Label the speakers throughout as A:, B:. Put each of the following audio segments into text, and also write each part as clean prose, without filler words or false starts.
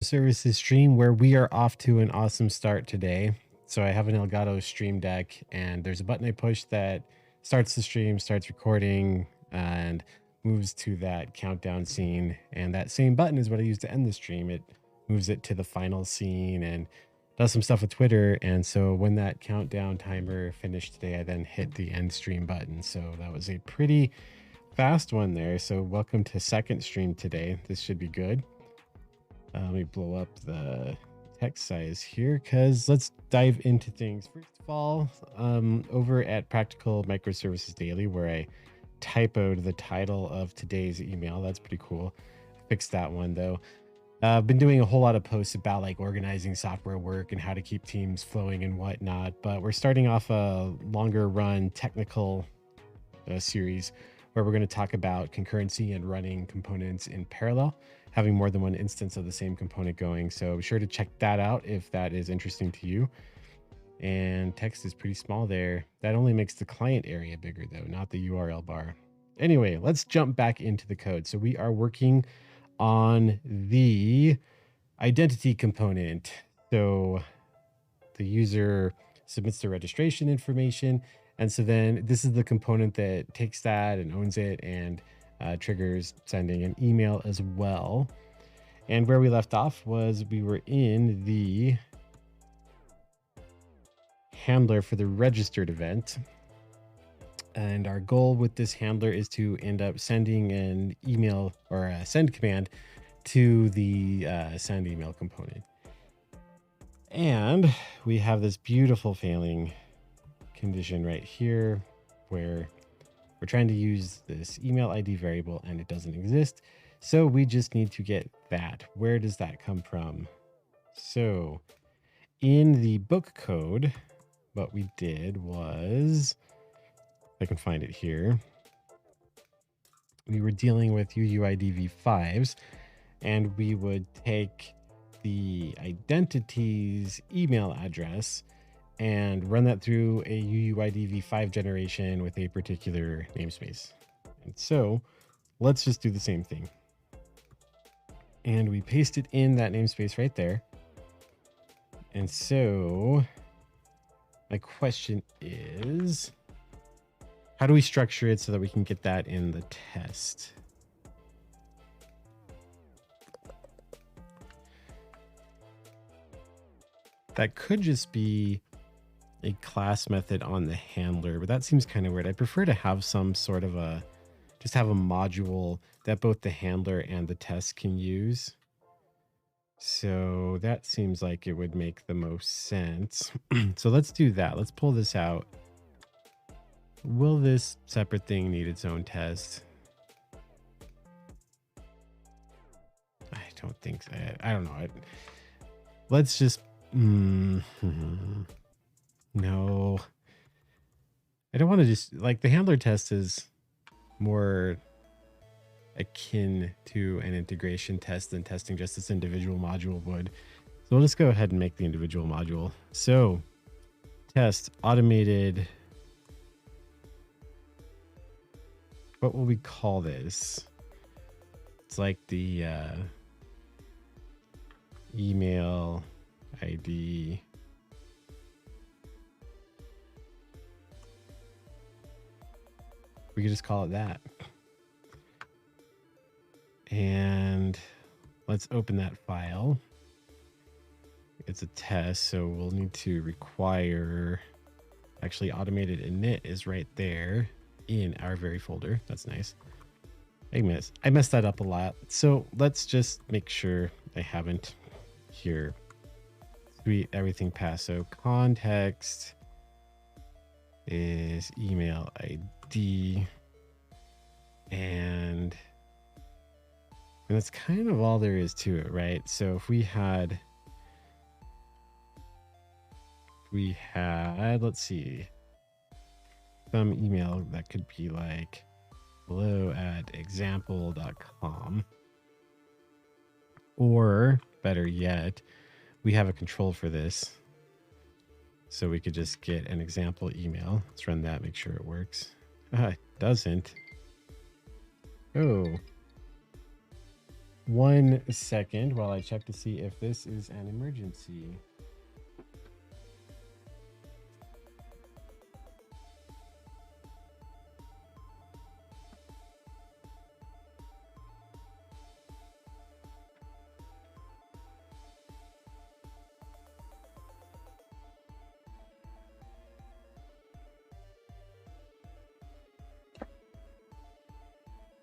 A: Microservices stream where we are off to an awesome start today. So I have an Elgato Stream Deck, and there's a button I push that starts the stream, starts recording, and moves to that countdown scene. And that same button is what I use to end the stream. It moves it to the final scene and does some stuff with Twitter. And so when that countdown timer finished today, I then hit the end stream button. So that was a pretty fast one there. So welcome to second stream today. This should be good. Let me blow up the text size here because let's dive into things. First of all, over at Practical Microservices Daily, where I typoed the title of today's email. That's pretty cool. I fixed that one though. I've been doing a whole lot of posts about like organizing software work and how to keep teams flowing and whatnot, but we're starting off a longer run technical series where we're going to talk about concurrency and running components in parallel, having more than one instance of the same component going. So be sure to check that out if that is interesting to you. And text is pretty small there. That only makes the client area bigger though, not the URL bar. Anyway, let's jump back into the code. So we are working on the identity component. So the user submits their registration information. And so then this is the component that takes that and owns it and triggers sending an email as well. And where we left off was we were in the handler for the registered event. And our goal with this handler is to end up sending an email or a send command to the send email component. And we have this beautiful failing condition right here where we're trying to use this email ID variable and it doesn't exist. So we just need to get that. Where does that come from? So in the book code, what we did was, I can find it here. We were dealing with UUID v5s, and we would take the identity's email address and run that through a UUID v5 generation with a particular namespace. And so let's just do the same thing. And we paste it in that namespace right there. And so my question is, how do we structure it so that we can get that in the test? That could just be a class method on the handler, but that seems kind of weird. I prefer to have some sort of just have a module that both the handler and the test can use. So that seems like it would make the most sense. So let's do that. Let's pull this out. Will this separate thing need its own test? I don't think so. I don't know. Let's just... No, I don't want to just like the handler test is more akin to an integration test than testing just this individual module would. So we'll just go ahead and make the individual module. So test automated. What will we call this? It's like the email ID. We could just call it that. And let's open that file. It's a test, so we'll need to require, actually automated init is right there in our very folder. That's nice. I messed that up a lot. So let's just make sure I haven't here. Sweet, everything passed. So context is email ID, and that's kind of all there is to it, right? So if we had, let's see, some email that could be like hello@example.com, or better yet, we have a control for this. So we could just get an example email. Let's run that, make sure it works. It doesn't. Oh. 1 second while I check to see if this is an emergency.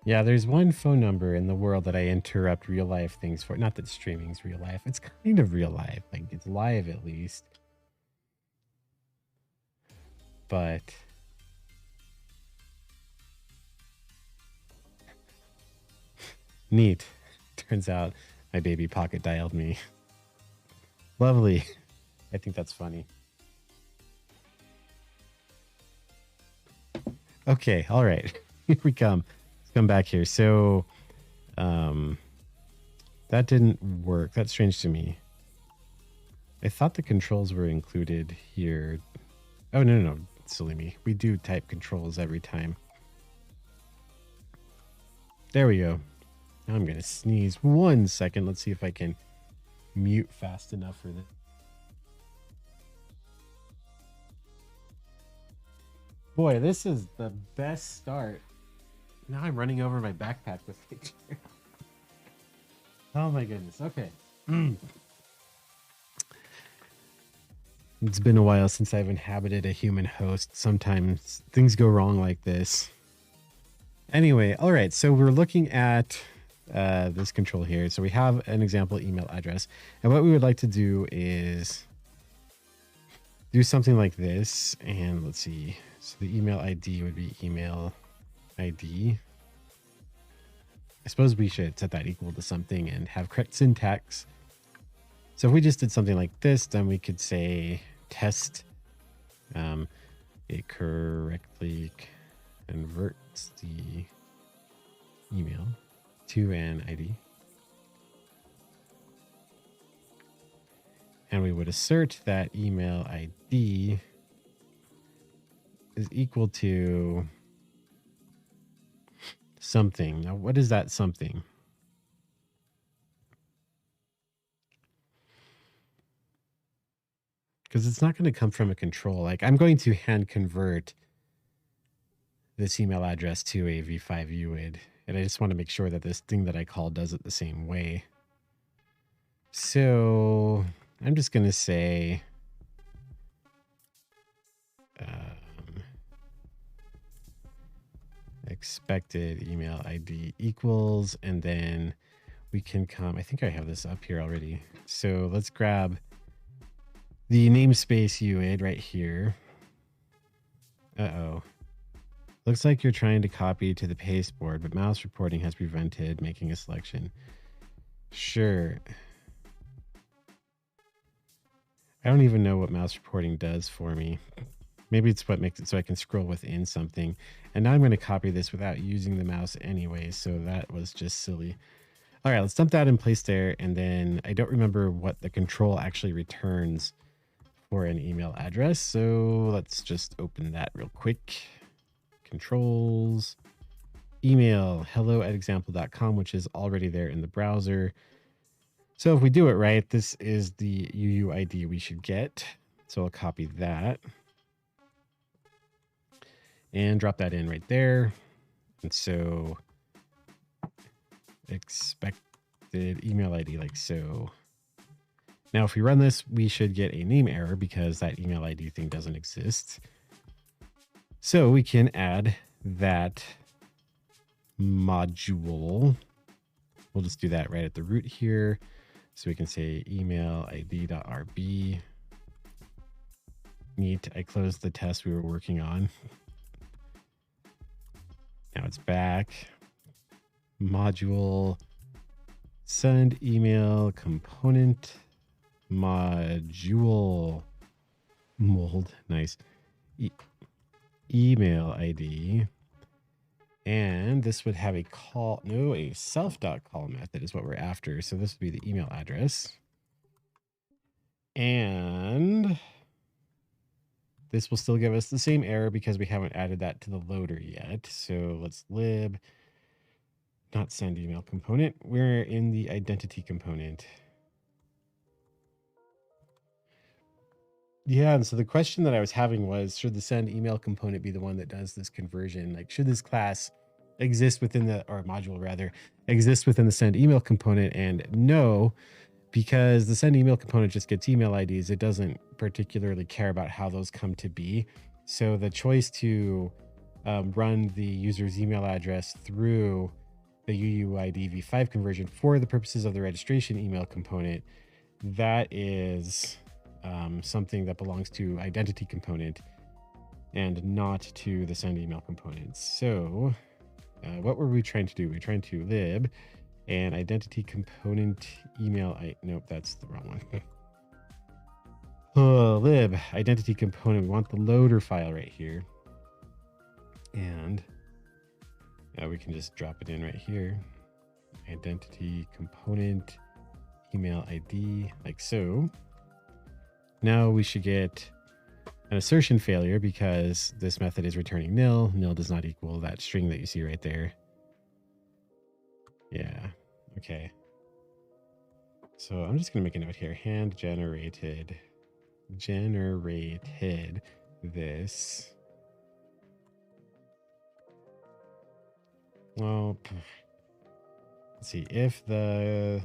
A: Yeah, there's one phone number in the world that I interrupt real life things for. Not that streaming's real life. It's kind of real life. Like, it's live at least. But neat. Turns out my baby pocket dialed me. Lovely. I think that's funny. Okay, all right. Here we come. Let's come back here. So that didn't work. That's strange to me. I thought the controls were included here. Oh, no. Silly me. We do type controls every time. There we go. Now I'm going to sneeze. 1 second. Let's see if I can mute fast enough for this. Boy, this is the best start. Now I'm running over my backpack with pictures. Oh my goodness. Okay. It's been a while since I've inhabited a human host. Sometimes things go wrong like this. Anyway, all right. So we're looking at this control here. So we have an example email address. And what we would like to do is do something like this. And let's see. So the email ID would be email ID. I suppose we should set that equal to something and have correct syntax. So if we just did something like this, then we could say test. It correctly converts the email to an ID. And we would assert that email ID is equal to something. Now, what is that something? Because it's not going to come from a control. Like, I'm going to hand convert this email address to a v5 UID. And I just want to make sure that this thing that I call does it the same way. So I'm just going to say expected email ID equals, and then we can come, I think I have this up here already. So let's grab the namespace UID right here. Uh-oh. Looks like you're trying to copy to the pasteboard, but mouse reporting has prevented making a selection. Sure. I don't even know what mouse reporting does for me. Maybe it's what makes it so I can scroll within something. And now I'm going to copy this without using the mouse anyway, so that was just silly. All right, let's dump that in place there. And then I don't remember what the control actually returns for an email address. So let's just open that real quick. Controls, email, hello@example.com, which is already there in the browser. So if we do it right, this is the UUID we should get. So I'll copy that and drop that in right there. And so expected email ID like so. Now, if we run this, we should get a name error because that email ID thing doesn't exist. So we can add that module. We'll just do that right at the root here. So we can say email id.rb. Neat. I closed the test we were working on. Now it's back. Module send email component module mold. Nice. Email ID. And this would have a call, no, a self.call method is what we're after. So this would be the email address. And this will still give us the same error because we haven't added that to the loader yet. So let's lib not send email component. We're in the identity component. Yeah, and so the question that I was having was, should the send email component be the one that does this conversion? Like, should this class exist within the, or module rather, exist within the send email component? And no, because the send email component just gets email IDs. It doesn't particularly care about how those come to be. So the choice to run the user's email address through the UUID v5 conversion for the purposes of the registration email component, that is something that belongs to identity component and not to the send email component. So what were we trying to do? We're trying to lib and identity component email. Nope, that's the wrong one. Lib identity component. We want the loader file right here. And we can just drop it in right here. Identity component email ID, like so. Now we should get an assertion failure because this method is returning nil. Nil does not equal that string that you see right there. Yeah, okay. So I'm just gonna make a note here. Hand generated this. Well, let's see if the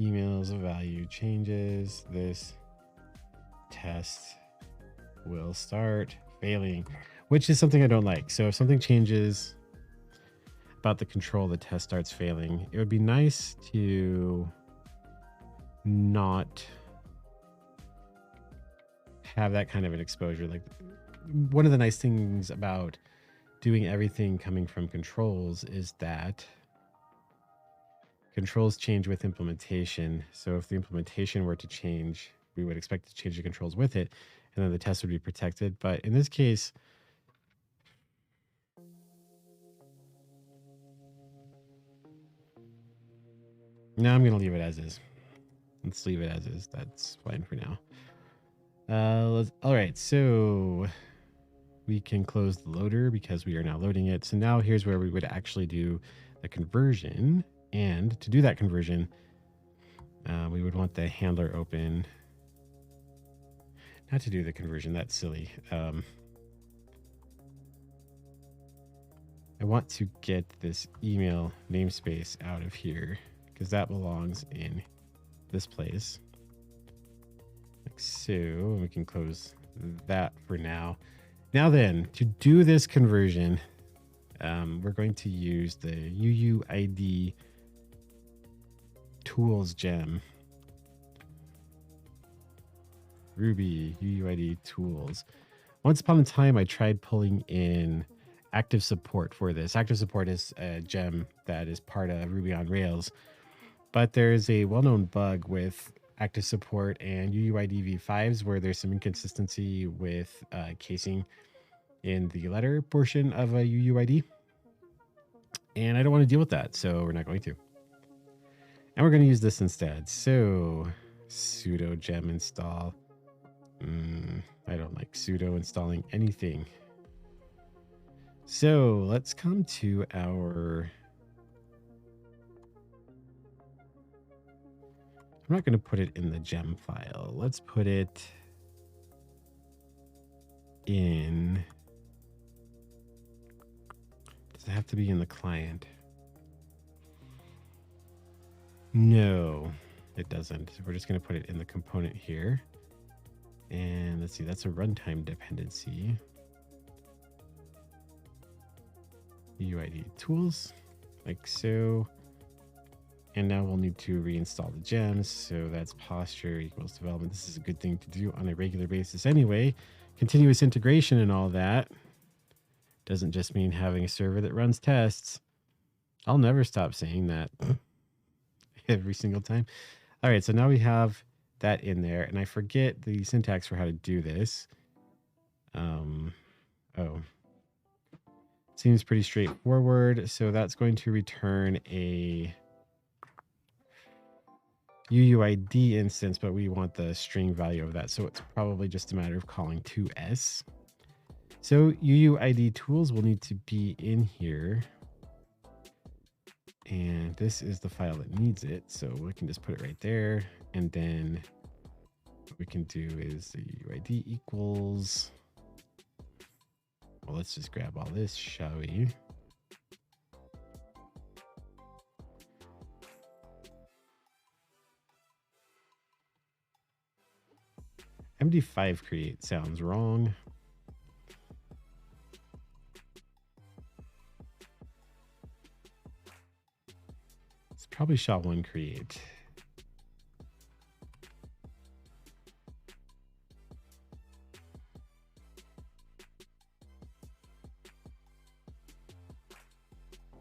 A: email's value changes, this test will start failing, which is something I don't like. So if something changes about the control, the test starts failing. It would be nice to not have that kind of an exposure. Like, one of the nice things about doing everything coming from controls is that controls change with implementation. So if the implementation were to change, we would expect to change the controls with it, and then the test would be protected. But in this case, no, I'm going to leave it as is. Let's leave it as is. That's fine for now. All right, so we can close the loader because we are now loading it. So now here's where we would actually do the conversion. And to do that conversion, we would want the handler open. Not to do the conversion, that's silly. I want to get this email namespace out of here because that belongs in this place. Like so, we can close that for now. Now then, to do this conversion, we're going to use the UUID tools gem. Ruby UUID tools. Once upon a time, I tried pulling in active support for this. Active support is a gem that is part of Ruby on Rails, but there's a well-known bug with active support and UUID v5s where there's some inconsistency with casing in the letter portion of a UUID. And I don't want to deal with that, so we're not going to. And we're going to use this instead. So sudo gem install. I don't like sudo installing anything. So let's come to our... I'm not going to put it in the gem file. Let's put it in... Does it have to be in the client? No, it doesn't. We're just going to put it in the component here. And let's see, that's a runtime dependency. UUID tools, like so. And now we'll need to reinstall the gems. So that's posture equals development. This is a good thing to do on a regular basis anyway. Continuous integration and all that doesn't just mean having a server that runs tests. I'll never stop saying that every single time. All right, so now we have that in there, and I forget the syntax for how to do this. Seems pretty straightforward. So that's going to return a UUID instance, but we want the string value of that. So it's probably just a matter of calling toS. So UUID tools will need to be in here. And this is the file that needs it. So we can just put it right there. And then what we can do is the UID equals, well, let's just grab all this, shall we? MD5 create sounds wrong. It's probably SHA-1 create.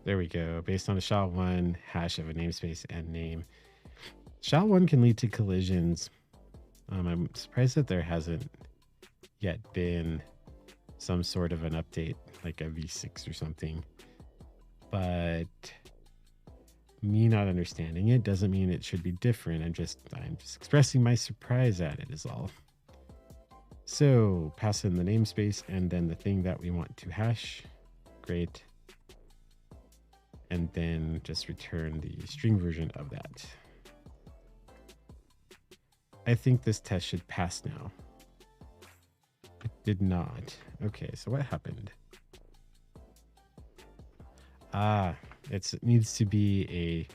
A: There we go. Based on a SHA-1 hash of a namespace and name. SHA-1 can lead to collisions. I'm surprised that there hasn't yet been some sort of an update, like a V6 or something. But me not understanding it doesn't mean it should be different. I'm just expressing my surprise at it is all. So pass in the namespace and then the thing that we want to hash. Great. And then just return the string version of that. I think this test should pass now. It did not. Okay, so what happened? It needs to be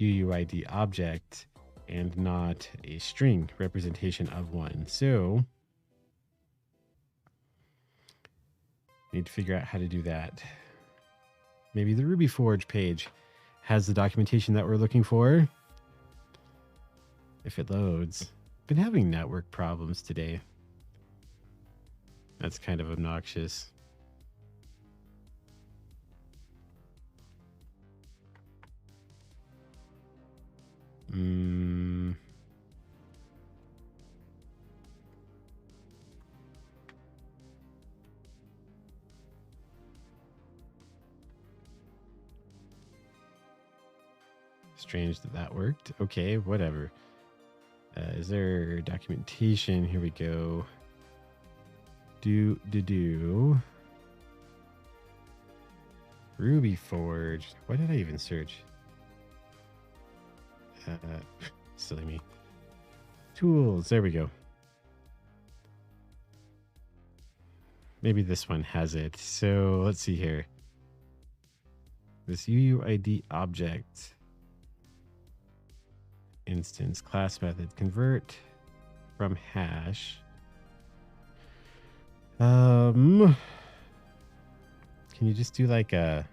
A: a UUID object and not a string representation of one. So need to figure out how to do that. Maybe the Ruby Forge page has the documentation that we're looking for. If it loads. Been having network problems today. That's kind of obnoxious. Strange that that worked. Okay, whatever. Is there documentation? Here we go. Do Ruby Forge. Why did I even search? Silly me. Tools. There we go. Maybe this one has it. So let's see here. This UUID object instance class method convert from hash. Can you just do like a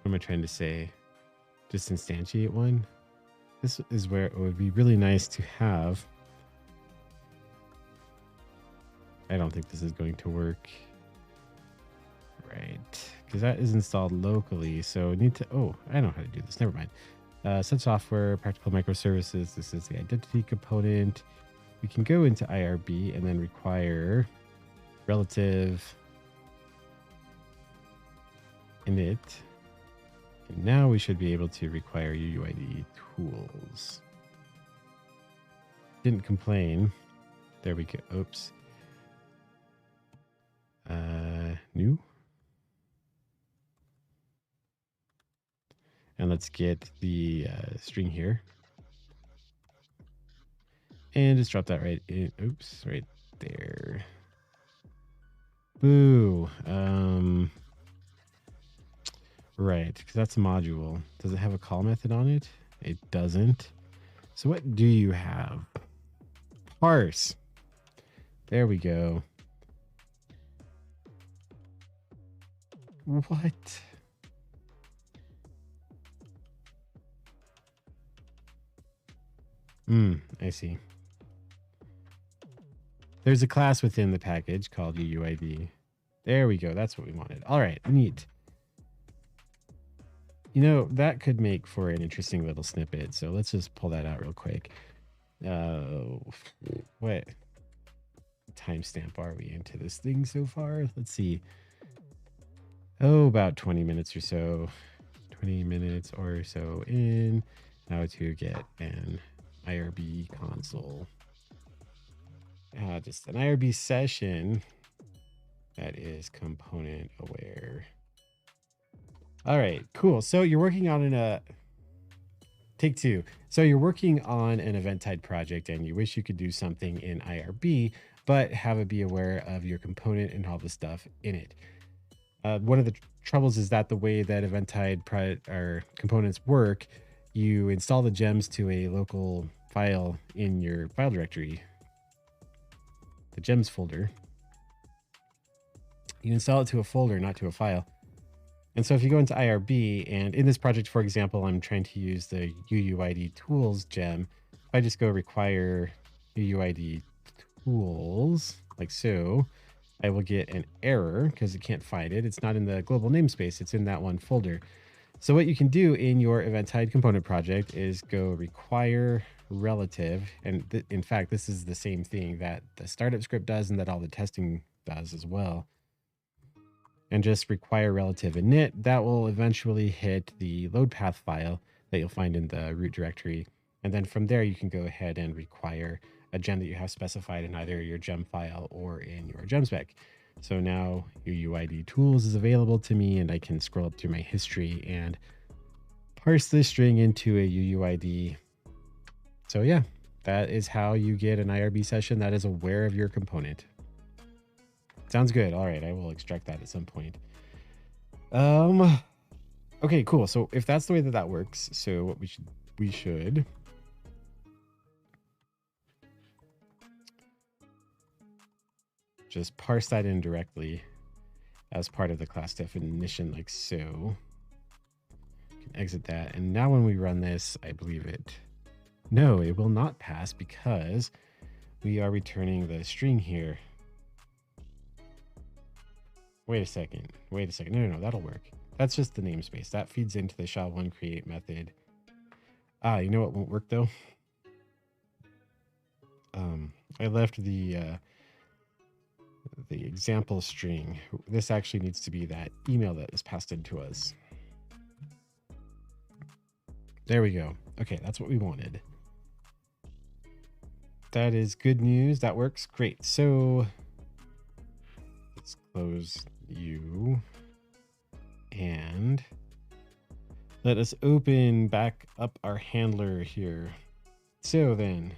A: what am I trying to say? Just instantiate one. This is where it would be really nice to have. I don't think this is going to work. Right. Because that is installed locally. So need to, oh, I know how to do this. Never mind. Set software, practical microservices. This is the identity component. We can go into IRB and then require relative init. And now we should be able to require UUID tools. Didn't complain. There we go. Oops. New. And let's get the string here. And just drop that right in. Oops, right there. Boo. Right, because that's a module. Does it have a call method on it? It doesn't. So what do you have? Parse. There we go. What? I see. There's a class within the package called UUID. There we go. That's what we wanted. All right, neat. You know, that could make for an interesting little snippet. So let's just pull that out real quick. What timestamp are we into this thing so far? Let's see. Oh, about 20 minutes or so. 20 minutes or so in. Now to get an IRB console. Just an IRB session. that is component aware. All right, cool. So you're working on take two. So you're working on an event-tied project and you wish you could do something in IRB, but have it be aware of your component and all the stuff in it. One of the troubles is that the way that event-tied or components work, you install the gems to a local file in your file directory, the gems folder. You install it to a folder, not to a file. And so if you go into IRB, and in this project, for example, I'm trying to use the UUID tools gem. If I just go require UUID tools, like so, I will get an error because it can't find it. It's not in the global namespace. It's in that one folder. So what you can do in your event-tied component project is go require relative. And in fact, this is the same thing that the startup script does and that all the testing does as well. And just require relative init. That will eventually hit the load path file that you'll find in the root directory. And then from there, you can go ahead and require a gem that you have specified in either your gem file or in your gem spec. So now UUID tools is available to me, and I can scroll up through my history and parse this string into a UUID. So yeah, that is how you get an IRB session that is aware of your component. Sounds good. All right, I will extract that at some point. Okay, cool. So if that's the way that that works, so what we should just parse that in directly as part of the class definition, like so. You can exit that. And now when we run this, I believe no, it will not pass because we are returning the string here. Wait a second. No, that'll work. That's just the namespace. That feeds into the SHA-1 method. You know what won't work though? I left the example string. This actually needs to be that email that is passed into us. There we go. Okay, that's what we wanted. That is good news. That works. Great. So let's close you and let us open back up our handler here. So then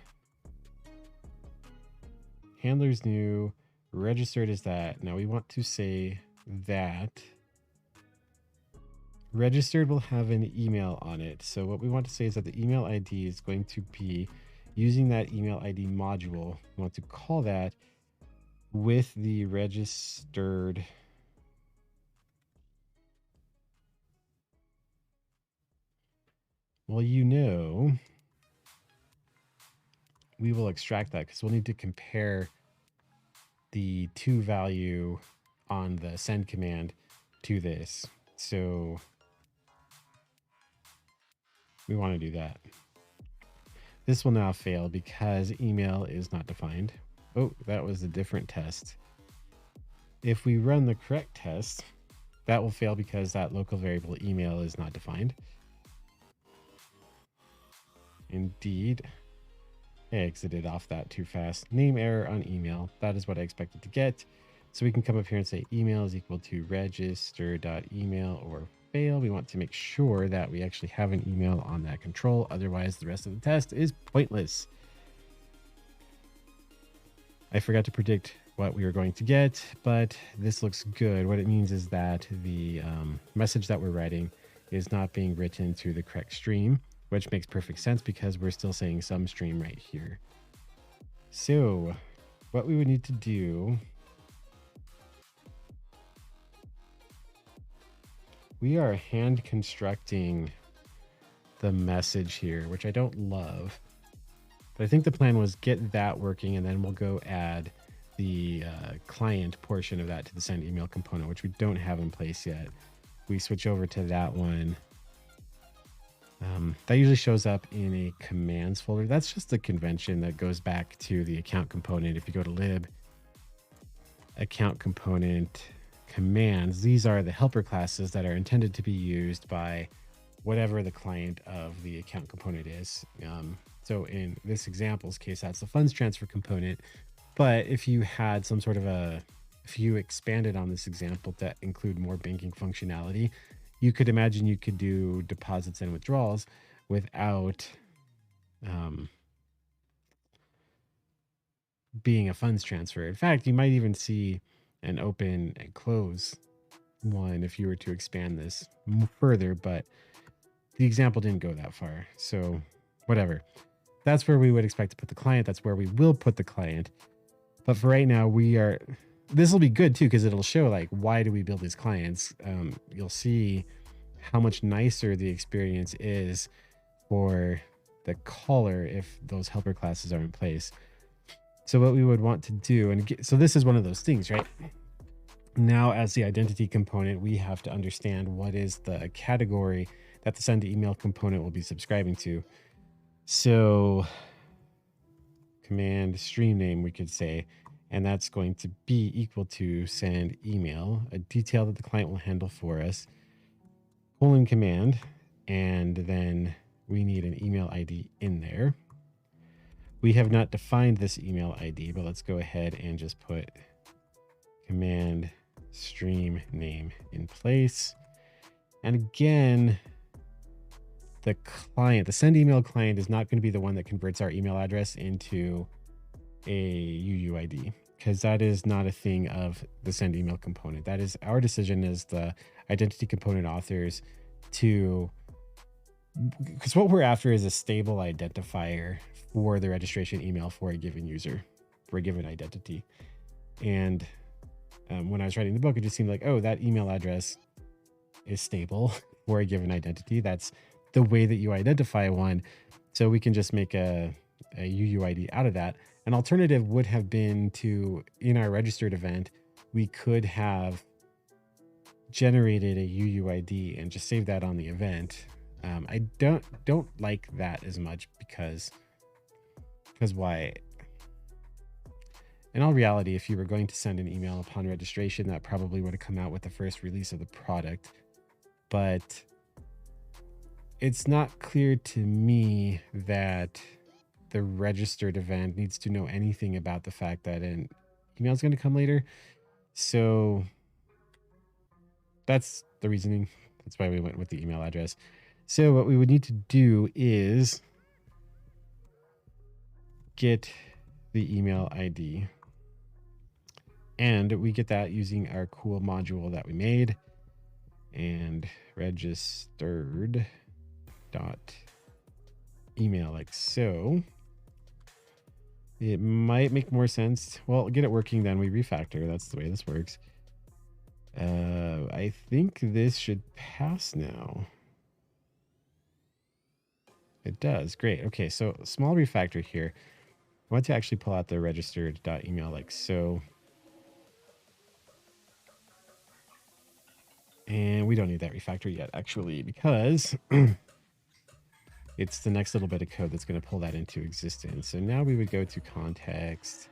A: handler's new, registered is that. Now we want to say that registered will have an email on it. So what we want to say is that the email ID is going to be using that email ID module. We want to call that with the registered well, we will extract that because we'll need to compare the to value on the send command to this. So we want to do that. This will now fail because email is not defined. Oh, that was a different test. If we run the correct test, that will fail because that local variable email is not defined. Indeed. I exited off that too fast. Name error on email. That is what I expected to get. So we can come up here and say email is equal to register.email or fail. We want to make sure that we actually have an email on that control. Otherwise, the rest of the test is pointless. I forgot to predict what we were going to get, but this looks good. What it means is that the message that we're writing is not being written to the correct stream, which makes perfect sense because we're still saying some stream right here. So what we would need to do, we are hand constructing the message here, which I don't love, but I think the plan was get that working and then we'll go add the client portion of that to the send email component, which we don't have in place yet. We switch over to that one. That usually shows up in a commands folder. That's just the convention that goes back to the account component. If you go to lib, account component, commands, these are the helper classes that are intended to be used by whatever the client of the account component is. So in this example's case, that's the funds transfer component. But if you had some sort of a if you expanded on this example to include more banking functionality, you could imagine you could do deposits and withdrawals without being a funds transfer. In fact, you might even see an open and close one if you were to expand this further, but the example didn't go that far. So whatever. That's where we would expect to put the client. That's where we will put the client. But for right now, this will be good too, because it'll show like, why do we build these clients? You'll see how much nicer the experience is for the caller if those helper classes are in place. So what we would want to do, so this is one of those things, right? Now, as the identity component, we have to understand what is the category that the send email component will be subscribing to. So command stream name, we could say, and that's going to be equal to send email, a detail that the client will handle for us, command, and then we need an email ID in there. We have not defined this email ID, but let's go ahead and just put command stream name in place. And again, the client, the send email client, is not going to be the one that converts our email address into a UUID, because that is not a thing of the send email component. That is our decision as the identity component authors to, because what we're after is a stable identifier for the registration email for a given user, for a given identity. And when I was writing the book, it just seemed like, oh, that email address is stable for a given identity. That's the way that you identify one. So we can just make a UUID out of that. An alternative would have been to, in our registered event, we could have generated a UUID and just save that on the event. I don't like that as much because why? In all reality, if you were going to send an email upon registration, that probably would have come out with the first release of the product. But it's not clear to me that the registered event needs to know anything about the fact that an email is going to come later. So that's the reasoning. That's why we went with the email address. So what we would need to do is get the email ID. And we get that using our cool module that we made, and registered dot email like so. It might make more sense. Well, get it working, then we refactor. That's the way this works. I think this should pass now. It does. Great. Okay, so small refactor here. I want to actually pull out the registered dot email like so. And we don't need that refactor yet, actually, because it's the next little bit of code that's going to pull that into existence. So now we would go to context,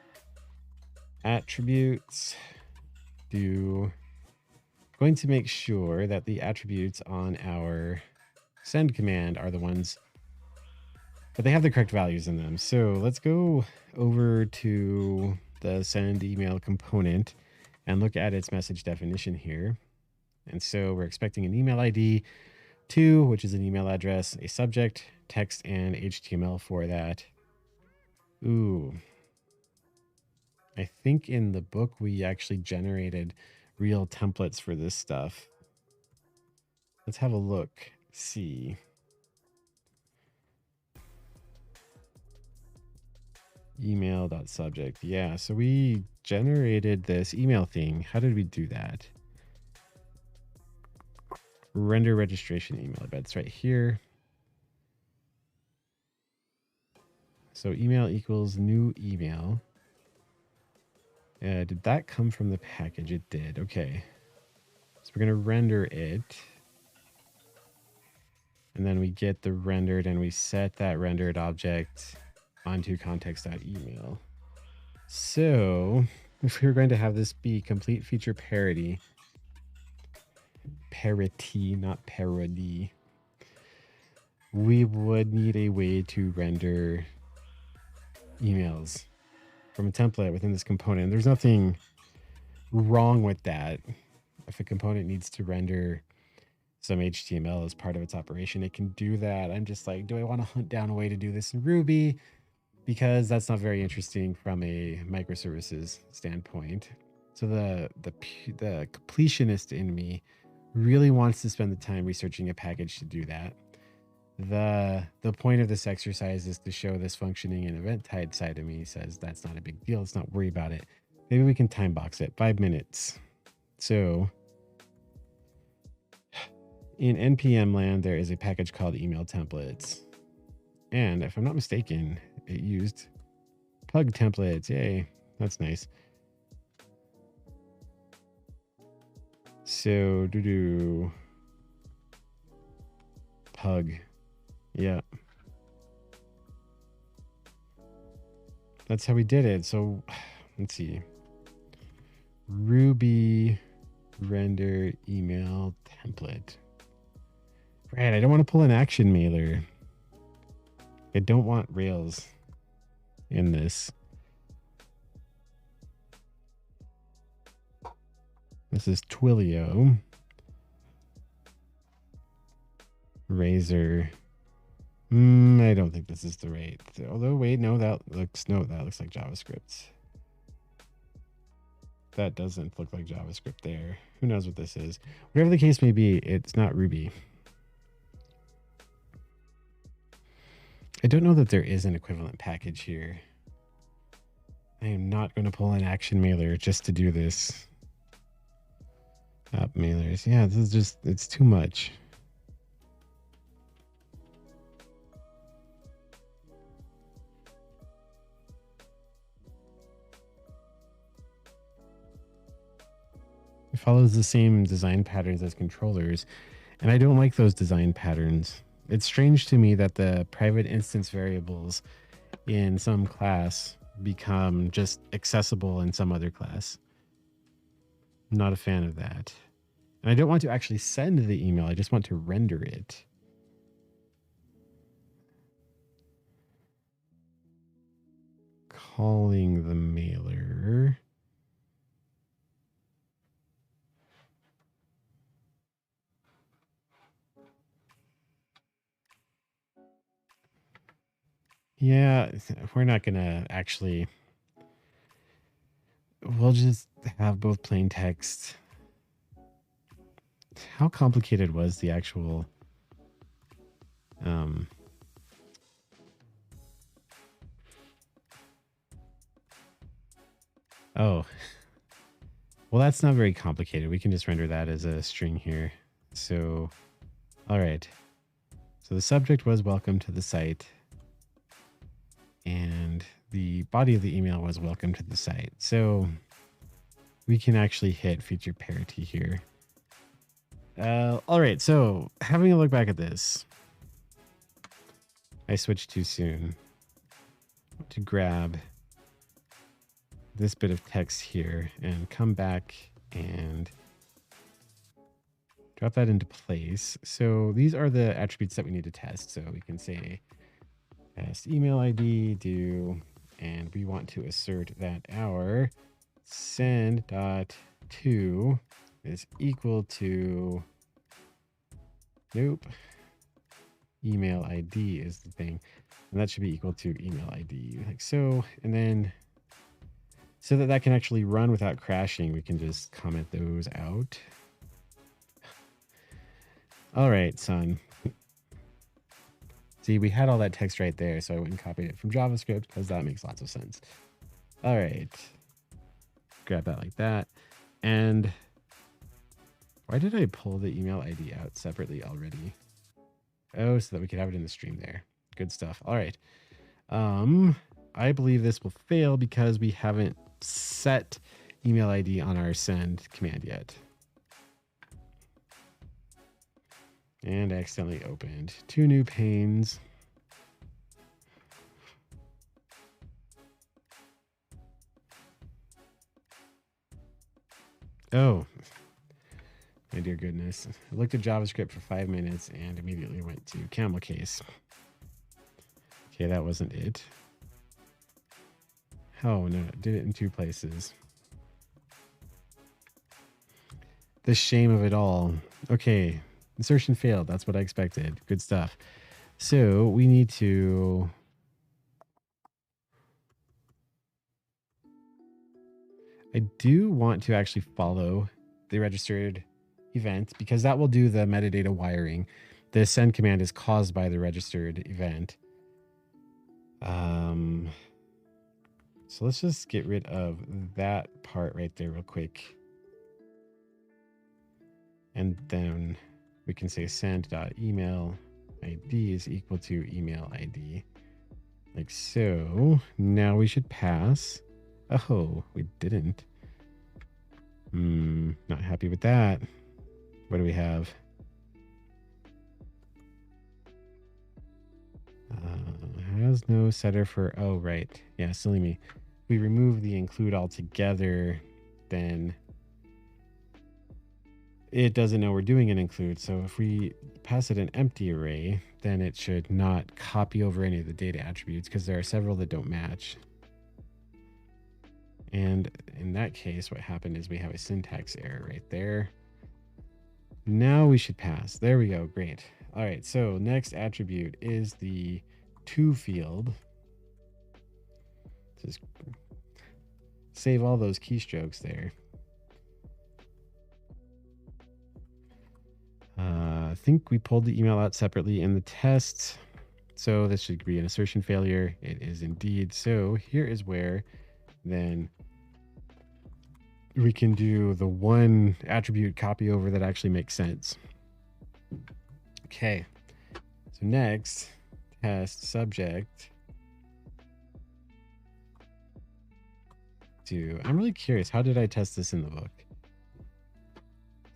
A: attributes, going to make sure that the attributes on our send command are the ones that they have the correct values in them. So let's go over to the send email component and look at its message definition here. And so we're expecting an email ID, 2, which is an email address, a subject, text, and HTML for that. Ooh. I think in the book we actually generated real templates for this stuff. Let's have a look. See. Email.subject. Yeah, so we generated this email thing. How did we do that? Render registration email. I bet it's right here. So email equals new email. Did that come from the package? It did. Okay. So we're going to render it. And then we get the rendered and we set that rendered object onto context.email. So if we're going to have this be complete feature parity, not parody, we would need a way to render emails from a template within this component. There's nothing wrong with that. If a component needs to render some HTML as part of its operation, it can do that. I'm just like, do I want to hunt down a way to do this in Ruby? Because that's not very interesting from a microservices standpoint. So the completionist in me really wants to spend the time researching a package to do that. The point of this exercise is to show this functioning and event tied side of me says that's not a big deal. Let's not worry about it. Maybe we can time box it 5 minutes. So in NPM land, there is a package called email templates. And if I'm not mistaken, it used pug templates. Yay. That's nice. So pug. Yeah. That's how we did it. So let's see. Ruby render email template. Right. I don't want to pull an action mailer. I don't want Rails in this. This is Twilio. Razor. I don't think this is the right. Although, wait, no, that looks like JavaScript. That doesn't look like JavaScript there. Who knows what this is? Whatever the case may be, it's not Ruby. I don't know that there is an equivalent package here. I am not going to pull an action mailer just to do this. App mailers. Yeah, this is just, it's too much. It follows the same design patterns as controllers, and I don't like those design patterns. It's strange to me that the private instance variables in some class become just accessible in some other class. I'm not a fan of that. And I don't want to actually send the email. I just want to render it. Calling the mailer. Yeah, we're not going to actually... We'll just have both plain text. How complicated was the actual... Oh. Well, that's not very complicated. We can just render that as a string here. So, all right. So the subject was welcome to the site. And the body of the email was welcome to the site. So we can actually hit feature parity here. All right. So having a look back at this, I switched too soon. To grab this bit of text here and come back and drop that into place. So these are the attributes that we need to test. So we can say test email ID do, and we want to assert that our send.to is equal to, nope, email ID is the thing. And that should be equal to email ID like so. And then so that can actually run without crashing, we can just comment those out. All right, son. See, we had all that text right there, so I went and copied it from JavaScript because that makes lots of sense. All right. Grab that like that. And why did I pull the email ID out separately already? Oh, so that we could have it in the stream there. Good stuff. All right. I believe this will fail because we haven't set email ID on our send command yet. And I accidentally opened 2 new panes. Oh, my dear goodness. I looked at JavaScript for 5 minutes and immediately went to camel case. Okay, that wasn't it. Oh, no, it did it in 2 places. The shame of it all. Okay, insertion failed. That's what I expected. Good stuff. So we need to... I do want to actually follow the registered event because that will do the metadata wiring. The send command is caused by the registered event. So let's just get rid of that part right there real quick. And then we can say send.email ID is equal to email ID. Like so. Now we should pass. Oh, we didn't. Not happy with that. What do we have? Has no setter for... Oh, right. Yeah, silly me. If we remove the include altogether, then it doesn't know we're doing an include. So if we pass it an empty array, then it should not copy over any of the data attributes because there are several that don't match. And in that case, what happened is we have a syntax error right there. Now we should pass. There we go. Great. All right. So next attribute is the to field. Just save all those keystrokes there. I think we pulled the email out separately in the test. So this should be an assertion failure. It is indeed. So here is where then we can do the one attribute copy over that actually makes sense. Okay. So next, test subject to, I'm really curious, how did I test this in the book?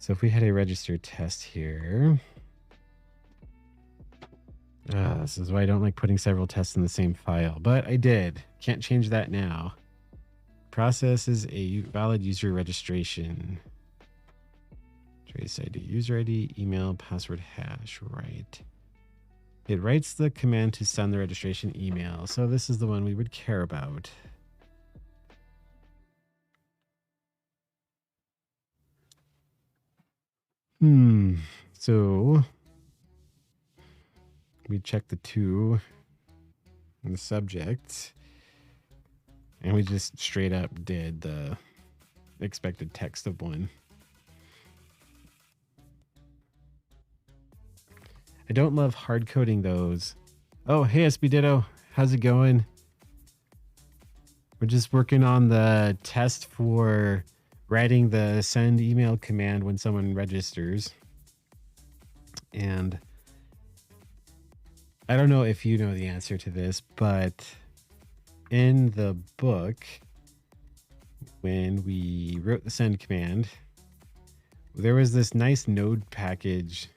A: So if we had a registered test here, this is why I don't like putting several tests in the same file, but I did. Can't change that now. Processes a valid user registration. Trace ID, user ID, email, password hash, right. It writes the command to send the registration email. So this is the one we would care about. So we check the to and the subject, and we just straight up did the expected text of one. I don't love hard coding those. Oh, hey, SB Ditto. How's it going? We're just working on the test for writing the send email command when someone registers. And I don't know if you know the answer to this, but in the book, when we wrote the send command, there was this nice node package.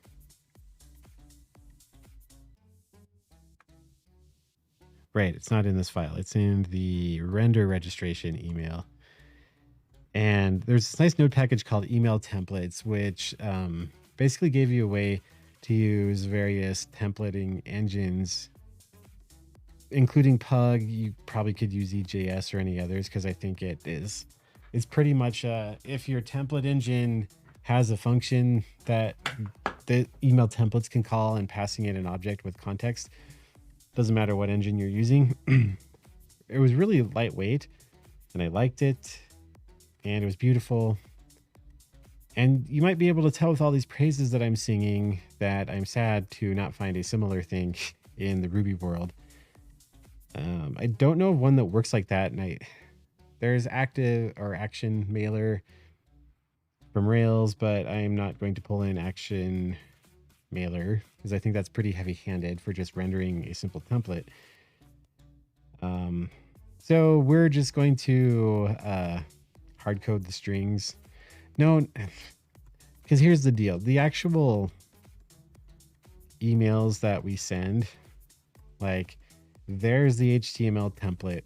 A: Right, it's not in this file. It's in the render registration email. And there's this nice node package called email templates, which basically gave you a way to use various templating engines, including Pug. You probably could use EJS or any others, because I think it's pretty much if your template engine has a function that the email templates can call and passing it an object with context, doesn't matter what engine you're using. It was really lightweight and I liked it, and it was beautiful. And you might be able to tell with all these praises that I'm singing that I'm sad to not find a similar thing in the Ruby world. I don't know of one that works like that. And there's active or action mailer from Rails, but I'm not going to pull in action mailer because I think that's pretty heavy handed for just rendering a simple template. So we're just going to hard code the strings. No, because here's the deal. The actual emails that we send, like there's the HTML template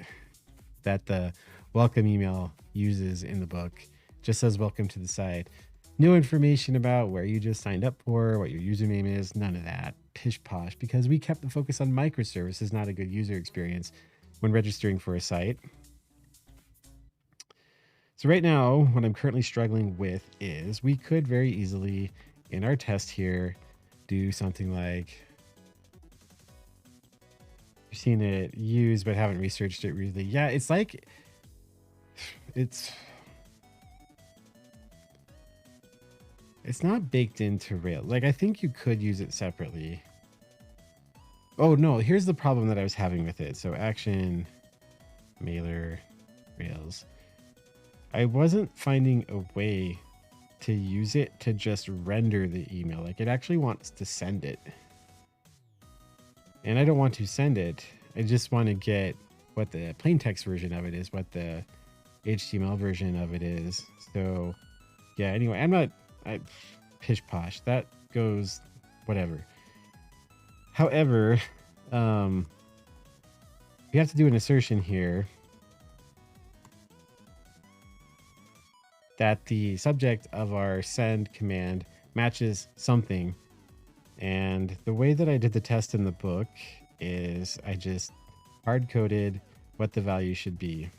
A: that the welcome email uses in the book. Just says welcome to the site. No information about where you just signed up for, what your username is, none of that. Pish posh, because we kept the focus on microservices, not a good user experience when registering for a site. So right now, what I'm currently struggling with is we could very easily in our test here do something like, you've seen it used but haven't researched it really. Yeah, it's like it's not baked into Rails. Like I think you could use it separately. Oh no, here's the problem that I was having with it. So action, mailer, Rails. I wasn't finding a way to use it to just render the email. Like it actually wants to send it. And I don't want to send it. I just want to get what the plain text version of it is, what the HTML version of it is. So yeah, anyway, pish posh. That goes whatever. However, we have to do an assertion here that the subject of our send command matches something. And the way that I did the test in the book is I just hard coded what the value should be.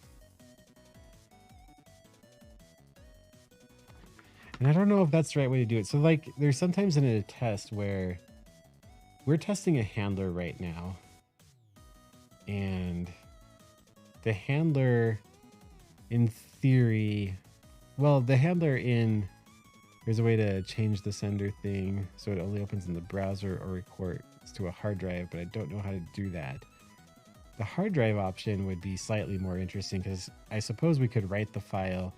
A: And I don't know if that's the right way to do it. So like there's sometimes in a test where we're testing a handler right now. And the handler in theory, well, the handler in, there's a way to change the sender thing so it only opens in the browser or records to a hard drive, but I don't know how to do that. The hard drive option would be slightly more interesting because I suppose we could write the file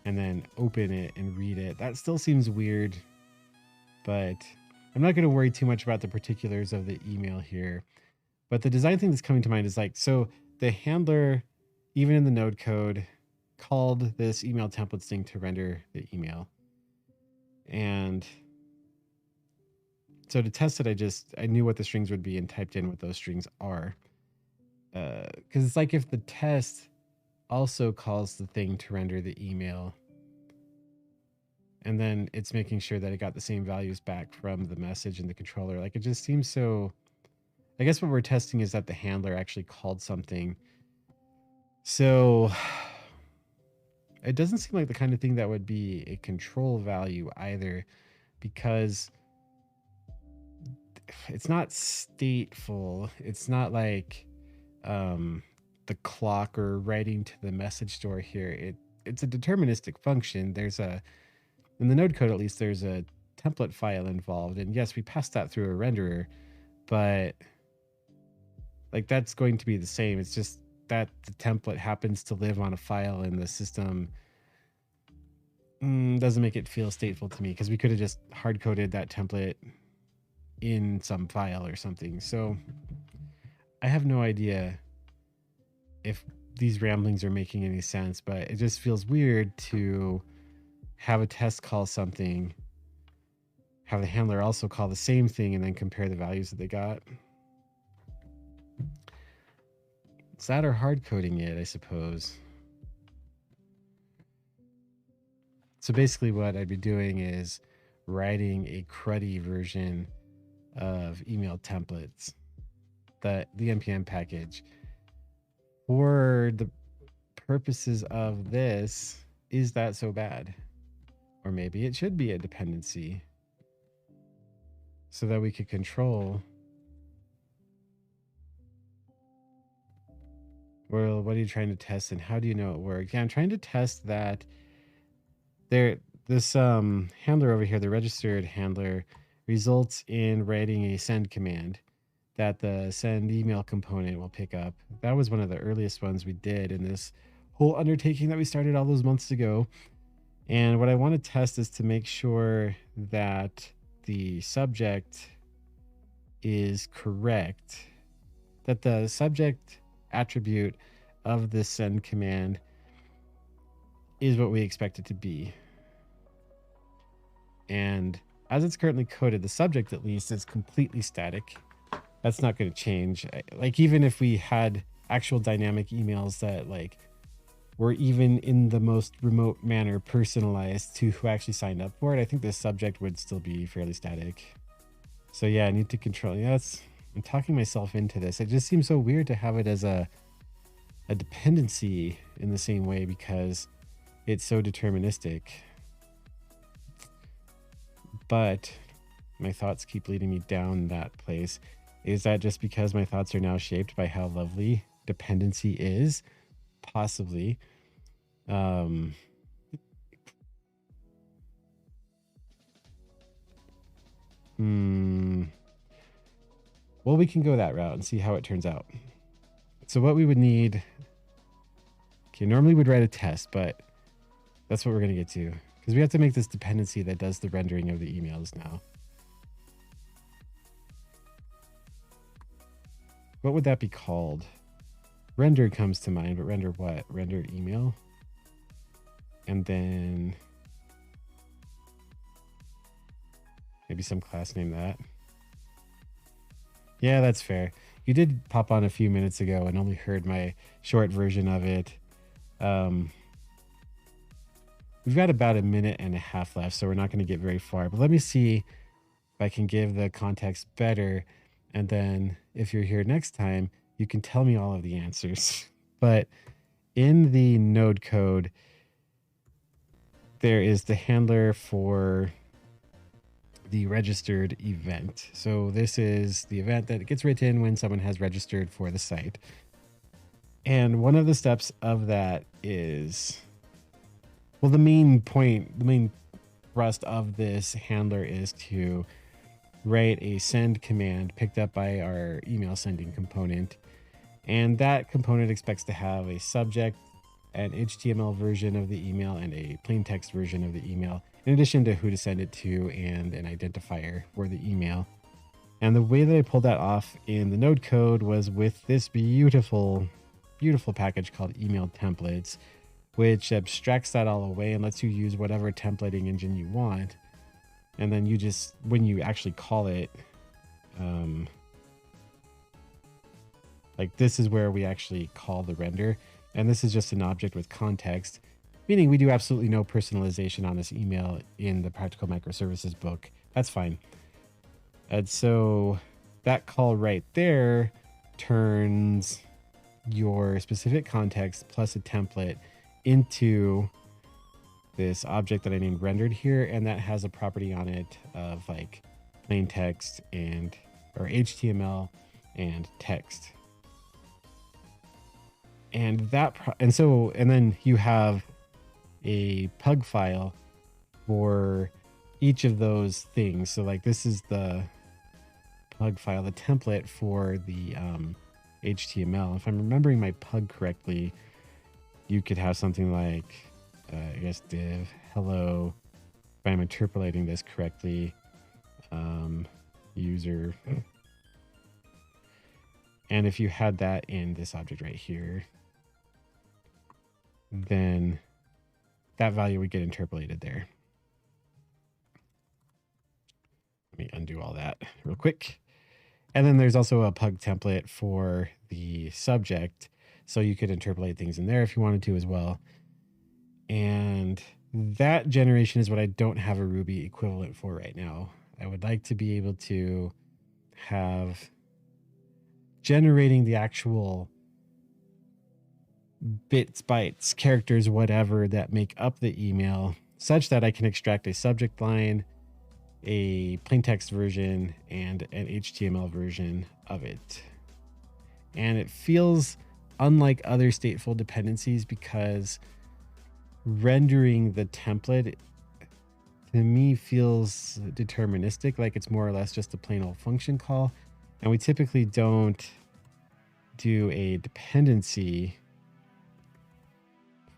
A: and then open it and read it. That still seems weird, but I'm not going to worry too much about the particulars of the email here. But the design thing that's coming to mind is like, so the handler, even in the node code, called this email template thing to render the email. And so to test it, I knew what the strings would be and typed in what those strings are. Because it's like if the test also calls the thing to render the email, and then it's making sure that it got the same values back from the message and the controller. Like it just seems so, I guess what we're testing is that the handler actually called something. So it doesn't seem like the kind of thing that would be a control value either, because it's not stateful. It's not like the clock or writing to the message store here. It's a deterministic function. There's a, in the node code at least, there's a template file involved. And yes, we passed that through a renderer, but like that's going to be the same. It's just that the template happens to live on a file in the system. Doesn't make it feel stateful to me, because we could have just hard coded that template in some file or something. So I have no idea if these ramblings are making any sense, but it just feels weird to have a test call something, have the handler also call the same thing, and then compare the values that they got. It's that or hard coding it, I suppose. So basically what I'd be doing is writing a cruddy version of email templates, the npm package. For the purposes of this, is that so bad? Or maybe it should be a dependency so that we could control. Well, what are you trying to test and how do you know it works? Yeah, I'm trying to test that this handler over here, the registered handler, results in writing a send command that the send email component will pick up. That was one of the earliest ones we did in this whole undertaking that we started all those months ago. And what I want to test is to make sure that the subject is correct, that the subject attribute of this send command is what we expect it to be. And as it's currently coded, the subject at least is completely static. That's not going to change. Like even if we had actual dynamic emails that like were even in the most remote manner personalized to who actually signed up for it, I think the subject would still be fairly static. So yeah, I need to control. Yeah, I'm talking myself into this. It just seems so weird to have it as a dependency in the same way, because it's so deterministic. But my thoughts keep leading me down that place. Is that just because my thoughts are now shaped by how lovely dependency is? Possibly. Um, well, we can go that route and see how it turns out. So what we would need, okay, normally we'd write a test, but that's what we're going to get to, because we have to make this dependency that does the rendering of the emails now. What would that be called? Render comes to mind, but render what? Render email? And then maybe some class name that. Yeah, that's fair. You did pop on a few minutes ago and only heard my short version of it. We've got about a minute and a half left, so we're not going to get very far. But let me see if I can give the context better. And then if you're here next time, you can tell me all of the answers. But in the node code, there is the handler for the registered event. So this is the event that gets written when someone has registered for the site. And one of the steps of that is, well, the main thrust of this handler is to write a send command picked up by our email sending component. And that component expects to have a subject, an HTML version of the email, and a plain text version of the email, in addition to who to send it to and an identifier for the email. And the way that I pulled that off in the node code was with this beautiful, beautiful package called email templates, which abstracts that all away and lets you use whatever templating engine you want. And then you just, when you actually call it, like this is where we actually call the render. And this is just an object with context, meaning we do absolutely no personalization on this email in the Practical Microservices book. That's fine. And so that call right there turns your specific context plus a template into this object that I named rendered here. And that has a property on it of like plain text and, or HTML and text. And that, and then you have a pug file for each of those things. So like this is the pug file, the template for the HTML. If I'm remembering my pug correctly, you could have something like, I guess div hello, if I'm interpolating this correctly, user. And if you had that in this object right here, then that value would get interpolated there. Let me undo all that real quick. And then there's also a pug template for the subject. So you could interpolate things in there if you wanted to as well. And that generation is what I don't have a Ruby equivalent for right now. I would like to be able to have generating the actual bits, bytes, characters, whatever that make up the email such that I can extract a subject line, a plain text version, and an HTML version of it. And it feels unlike other stateful dependencies because rendering the template to me feels deterministic, like it's more or less just a plain old function call. And we typically don't do a dependency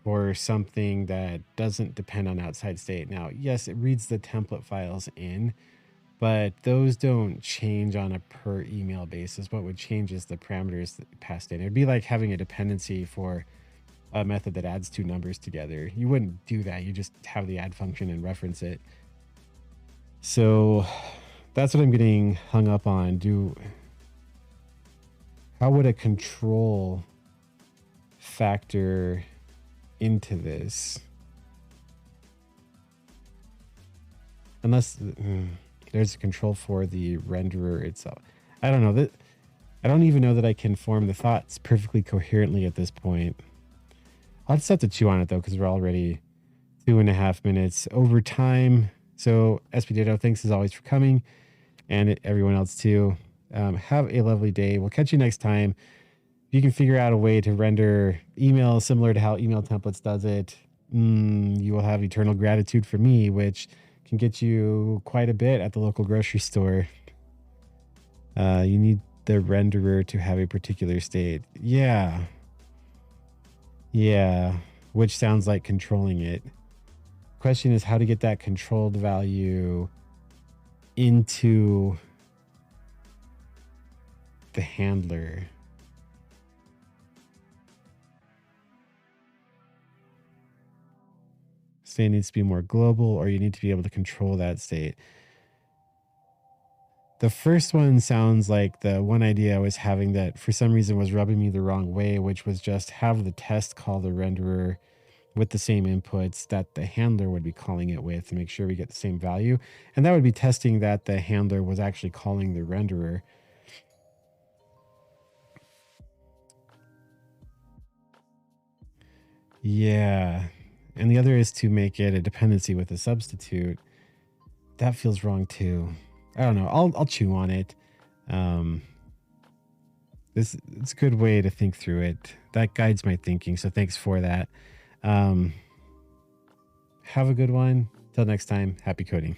A: for something that doesn't depend on outside state. Now, yes, it reads the template files in, but those don't change on a per email basis. What would change is the parameters that passed in. It'd be like having a dependency for a method that adds two numbers together. You wouldn't do that. You just have the add function and reference it. So that's what I'm getting hung up on. How would a control factor into this? Unless there's a control for the renderer itself. I don't know. I don't even know that I can form the thoughts perfectly coherently at this point. I'll just have to chew on it though, because we're already 2.5 minutes over time. So SP Ditto, thanks as always for coming, and everyone else too. Have a lovely day. We'll catch you next time. If you can figure out a way to render email similar to how email templates does it, you will have eternal gratitude for me, which can get you quite a bit at the local grocery store. You need the renderer to have a particular state. Yeah. Yeah. Which sounds like controlling it. Question is how to get that controlled value into the handler. State needs to be more global, or you need to be able to control that state. The first one sounds like the one idea I was having that for some reason was rubbing me the wrong way, which was just have the test call the renderer with the same inputs that the handler would be calling it with to make sure we get the same value. And that would be testing that the handler was actually calling the renderer. Yeah. And the other is to make it a dependency with a substitute. That feels wrong too. I don't know. I'll chew on it. It's a good way to think through it. That guides my thinking. So thanks for that. Have a good one. Till next time, happy coding.